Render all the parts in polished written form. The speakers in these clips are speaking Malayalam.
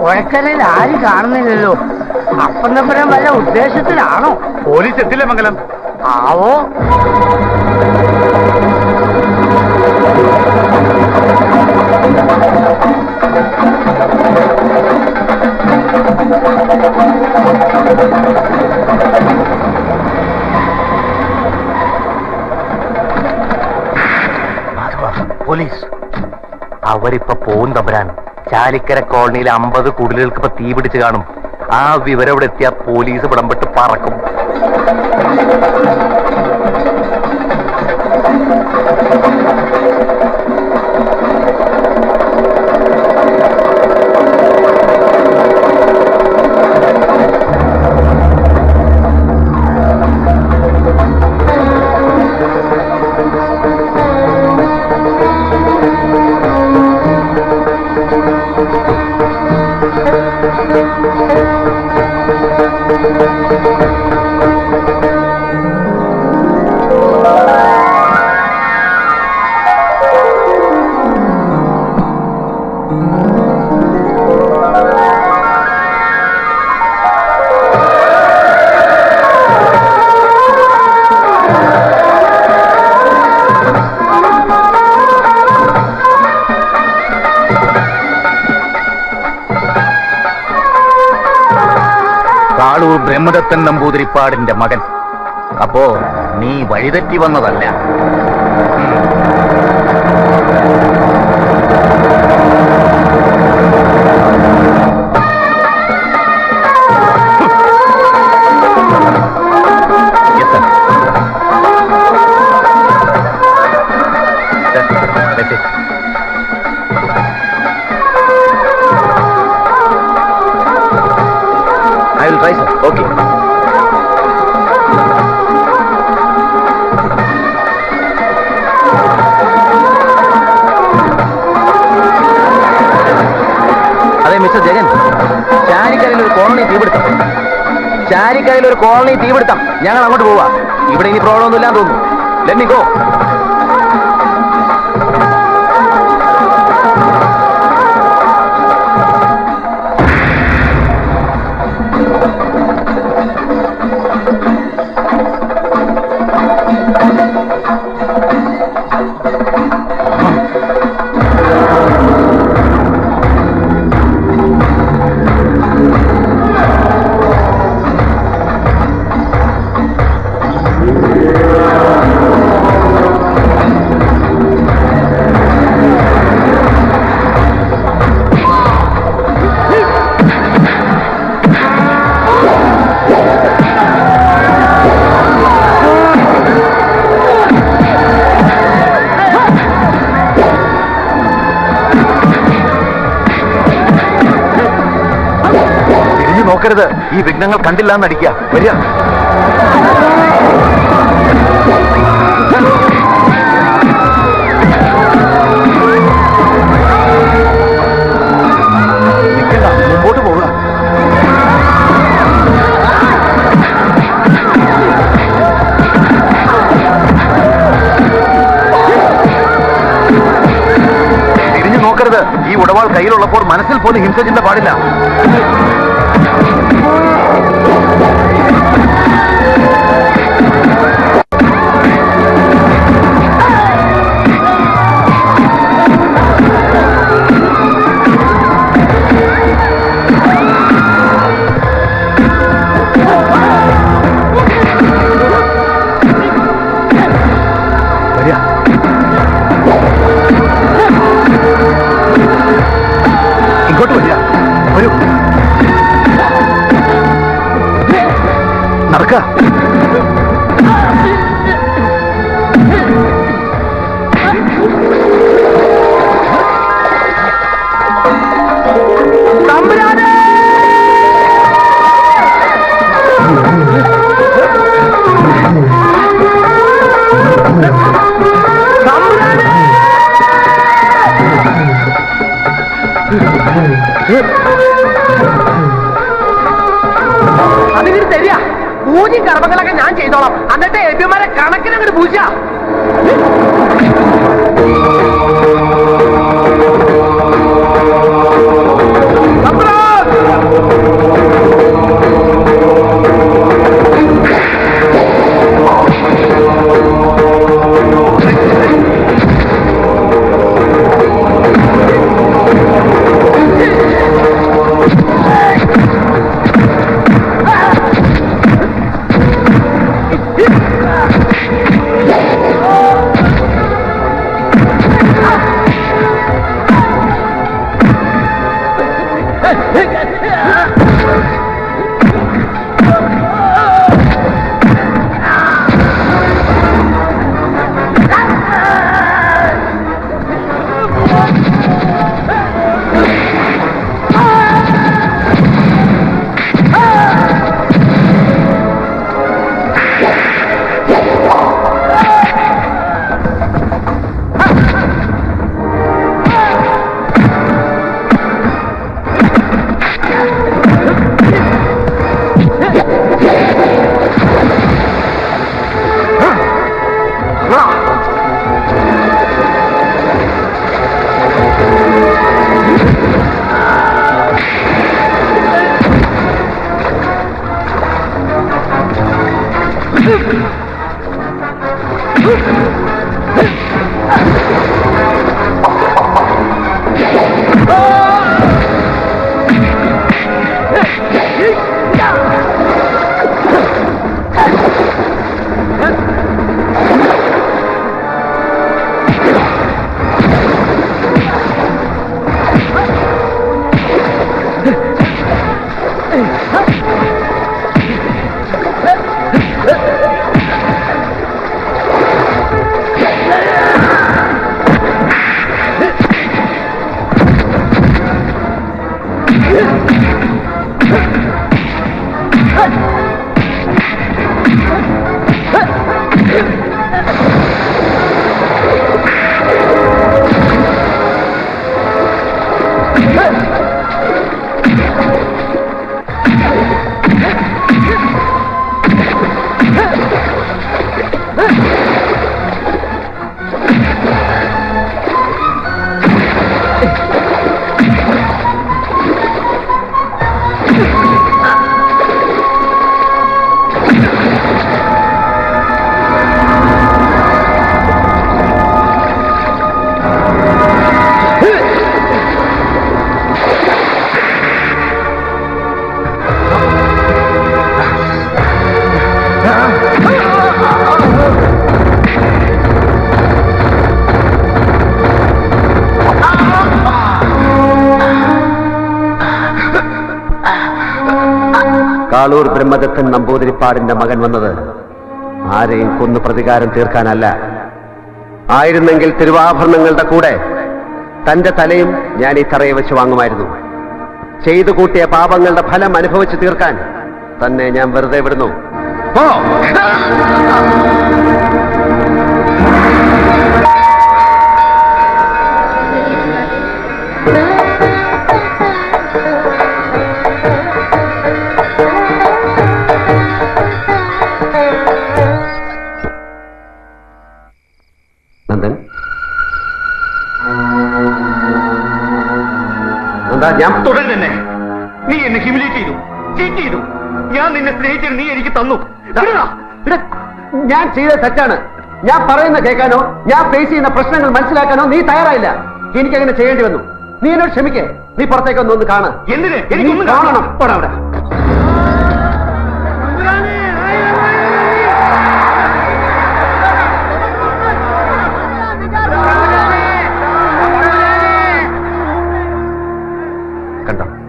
പുഴക്കരയിൽ ആരും കാണുന്നില്ലല്ലോ. അപ്പന്നപ്പുരം വല്ല ഉദ്ദേശത്തിലാണോ? പോലീസ് എത്തില്ല മംഗലം. ആവോ. പോലീസ് അവരിപ്പോ പോകും തമ്പുരാൻ. ചാലിക്കര കോളനിയിലെ 50 കുടിലുകൾക്ക് ഇപ്പൊ തീ പിടിച്ച് കാണും. ആ വിവരം ഇവിടെ എത്തിയാൽ പോലീസ് വിടംപെട്ട് പറക്കും. കാളൂർ ബ്രഹ്മദത്തൻ നമ്പൂതിരിപ്പാടിന്റെ മകൻ. അപ്പോ നീ വഴിതെറ്റി വന്നതല്ല. I will try, sir. Okay. അതെ മിസ്റ്റർ ജഗൻ, ചാരിക്കരയിൽ ഒരു കോളനി തീപിടുത്തം. ഞങ്ങൾ അങ്ങോട്ട് പോവാ. ഇവിടെ ഇനി പ്രോബ്ലം ഒന്നും ഇല്ലാന്ന് തോന്നുന്നു. Let me go. നോക്കരുത്. ഈ വിഘ്നങ്ങൾ കണ്ടില്ല എന്നടിക്കുക. വരിക. മുമ്പോട്ട് പോവുക. തിരിഞ്ഞു നോക്കരുത്. ഈ ഉടവാൾ കയ്യിലുള്ളപ്പോൾ മനസ്സിൽ പോലും ഹിംസ ചിന്ത പാടില്ല. ഇങ്ങോട്ട് വരിക. വരൂ. നടക്ക. അതിന് തരിക. പൂജയും കർമ്മങ്ങളൊക്കെ ഞാൻ ചെയ്തോളാം. എന്നിട്ട് എബിമാരെ കണക്കിനങ്ങോട്ട് പൂജ. തമ്പുരാൻ കാളൂർ ബ്രഹ്മദത്തൻ നമ്പൂതിരിപ്പാടിന്റെ മകൻ വന്നത് ആരെയും കൊന്നു പ്രതികാരം തീർക്കാനല്ല. ആയിരുന്നെങ്കിൽ തിരുവാഭരണങ്ങളുടെ കൂടെ തന്റെ തലയും ഞാൻ ഈ തറയെ വെച്ച് വാങ്ങുമായിരുന്നു. ചെയ്തു കൂട്ടിയ പാപങ്ങളുടെ ഫലം അനുഭവിച്ചു തീർക്കാൻ തന്നെ ഞാൻ വെറുതെ വിടുന്നു. നന്ദൻ, ഞാൻ തുടരുന്നെ. നീ എന്നെ ഹ്യൂമിലേറ്റ് ചെയ്തു, ചീറ്റ് ചെയ്തു. ഞാൻ നിന്നെ സ്നേഹിച്ചത് നീ എനിക്ക് തന്നു. ഞാൻ ചെയ്ത തെറ്റാണ്. ഞാൻ പറയുന്ന കേൾക്കാനോ ഞാൻ ഫേസ് ചെയ്യുന്ന പ്രശ്നങ്ങൾ മനസ്സിലാക്കാനോ നീ തയ്യാറായില്ല. എനിക്കങ്ങനെ ചെയ്യേണ്ടി വന്നു. നീ എന്നോട് ക്ഷമിക്കേ. നീ പുറത്തേക്കൊന്ന് കാണാൻ. എന്തിന്? എനിക്കൊന്ന് കാണണം. അവിടെ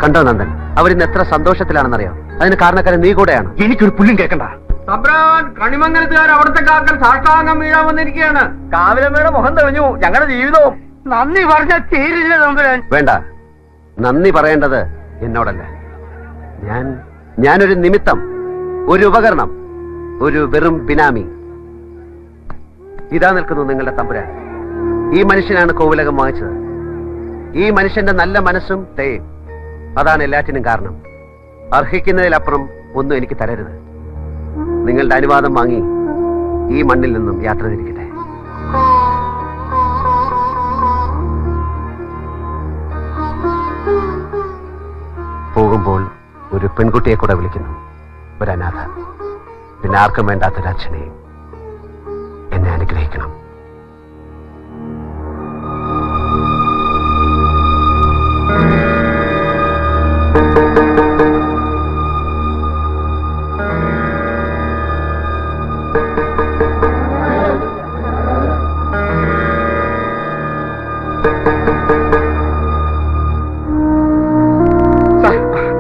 കണ്ടോ നന്ദൻ, അവരിന്ന് എത്ര സന്തോഷത്തിലാണെന്നറിയാം. അതിന് കാരണക്കാരൻ നീ കൂടെയാണ്. എനിക്കൊരു പുല്ലും കേൾക്കണ്ട. കണിമംഗലത്തുകാർ അവിടുത്തെ കാക്കൽ സാഷ്ടാംഗം വീഴാൻ വന്നിരിക്കുകയാണ്. കാവിലമ്മയുടെ മുഖം തെളിഞ്ഞു. ഞങ്ങളുടെ ജീവിതവും നന്ദി പറഞ്ഞ തീരില്ല തമ്പുരാൻ. വേണ്ട, നന്ദി പറയേണ്ടത് എന്നോടല്ല. ഞാനൊരു നിമിത്തം, ഒരു ഉപകരണം, ഒരു വെറും ബിനാമി. ഇതാ നിൽക്കുന്നു നിങ്ങളുടെ തമ്പുരാൻ. ഈ മനുഷ്യനാണ് കോവിലകം വാങ്ങിച്ചത്. ഈ മനുഷ്യന്റെ നല്ല മനസ്സും ദയയും അതാണ് എല്ലാറ്റിനും കാരണം. അർഹിക്കുന്നതിലപ്പുറം ഒന്നും എനിക്ക് തരരുത്. നിങ്ങളുടെ അനുവാദം വാങ്ങി ഈ മണ്ണിൽ നിന്നും യാത്ര തിരിക്കട്ടെ. പോകുമ്പോൾ ഒരു പെൺകുട്ടിയെ കൂടെ വിളിക്കുന്നു, ഒരു അനാഥ. പിന്നെ ആർക്കും വേണ്ടാത്തൊരച്ഛനെയും. എന്നെ അനുഗ്രഹിക്കണം.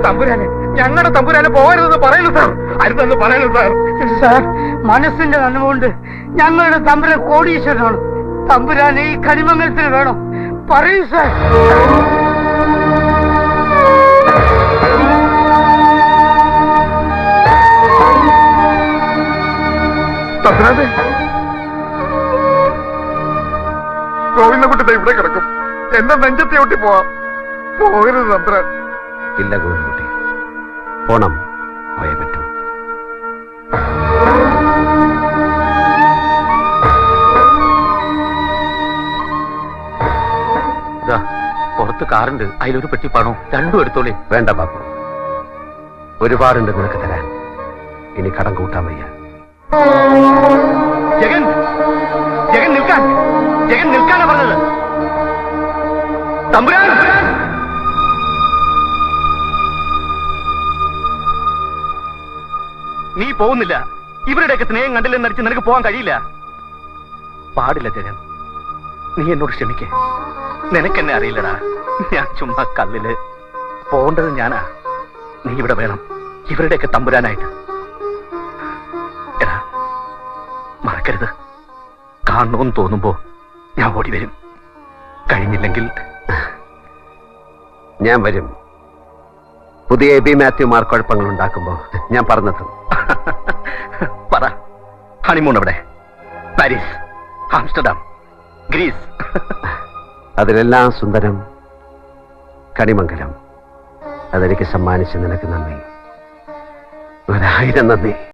തമ്പുരാനെ, ഞങ്ങളുടെ തമ്പുരാനെ പോകരുതെന്ന് പറയുന്നു സാർ. അരുതെന്ന് പറയുന്നു സാർ. സാർ, മനസ്സിന്റെ നന്മകൊണ്ട് ഞങ്ങളുടെ തമ്പുരാൻ കോടീശ്വരനാണ്. തമ്പുരാനെ ഈ കണിമംഗലത്തിൽ വേണം. പറയൂ സാർ. തമ്പുരാനെ, ഗോവിന്ദൻകുട്ടി ഇവിടെ കിടക്കും. എന്റെ നെഞ്ചത്തെ ഒട്ടി പോവാം. പോകരുത് തമ്പുരാൻ. ഇല്ല ഗോവിന്ദൻകുട്ടി, പോണം. പോയേ പറ്റൂ. പുറത്ത് കാറുണ്ട്, അതിലൊരു പെട്ടി പണോ രണ്ടും എടുത്തോളേ. വേണ്ട ബാബു, ഒരുപാടുണ്ട് നിനക്ക് തരാൻ. ഇനി കടം കൂട്ടാൻ വയ്യ. ജഗൻ ജഗൻ നിൽക്കാൻ, ജഗൻ നിൽക്കാനാ പറഞ്ഞത്. തമ്പുരാൻ, നീ പോകുന്നില്ല. ഇവരുടെയൊക്കെ സ്നേഹം കണ്ടില്ലെന്ന് നടിച്ച് നിനക്ക് പോകാൻ കഴിയില്ല. പാടില്ല ജഗൻ, നീ എന്നോട് ക്ഷമിക്കേ. നിനക്കെന്നെ അറിയില്ലടാ. ഞാൻ ചുമ്മാ കല്ലില് പോകേണ്ടത് ഞാനാ. നീ ഇവിടെ വേണം, ഇവരുടെയൊക്കെ തമ്പുരാനായിട്ട്. എടാ, മറക്കരുത്. കാണണമെന്ന് തോന്നുമ്പോ ഞാൻ ഓടി വരും. കഴിഞ്ഞില്ലെങ്കിൽ ഞാൻ വരും. പുതിയ എബി മാത്യുമാർ കുഴപ്പങ്ങൾ ഉണ്ടാക്കുമ്പോ ഞാൻ പറഞ്ഞെത്തും. പറ, ഹണിമൂൺ എവിടെ? Paris, Amsterdam, Greece? അതിലെല്ലാം സുന്ദരം കണിമംഗലം. അതെനിക്ക് സമ്മാനിച്ച് നിനക്ക് നന്ദി. 1000 നന്ദി.